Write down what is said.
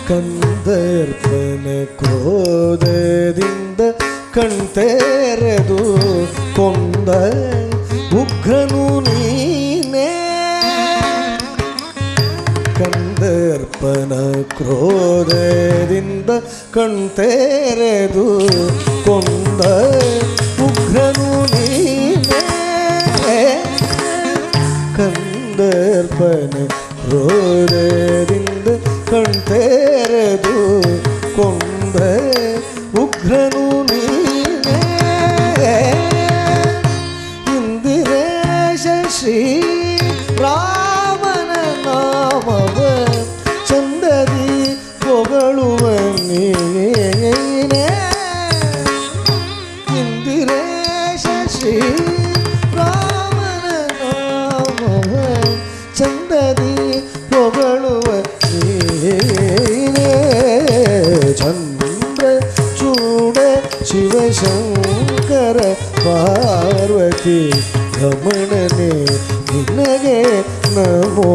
ಕಂದರ್ಪನ ಕ್ರೋಧದಿಂದ ಕಣ್ತೆರೆದು ಕೊಂದ ಉಗ್ರನು ನೀನೇ. ಕಂದರ್ಪನ ಕ್ರೋಧದಿಂದ ಕಣ್ತೆರೆದು ಕೊಂದ ಉಗ್ರನು ನೀನೇ. ಕಂದರ್ಪನ ಕ್ರೋಧದಿಂದ ಕಣ್ತೆರೆದು ಕೊಂದ ಉಗ್ರನು ನೀನೇ. ಇಂದಿರೇಶ ಶ್ರೀ ರಾಮನ ನಾಮವ ಚಂದದಿ ಹೊಗಳುವ ನೀನೇ. ಇಂದಿರೇಶ ಶ್ರೀ ರಾಮನ ನಾಮವ ಚಂದದಿ ಹೊಗಳುವ ನೀನೇ. ಚಂದ್ರ ಚೂಡ ಶಿವಶಂಕರ ಪಾರ್ವತಿ ರಮಣನೆ ನಿನಗೆ ನಮೋ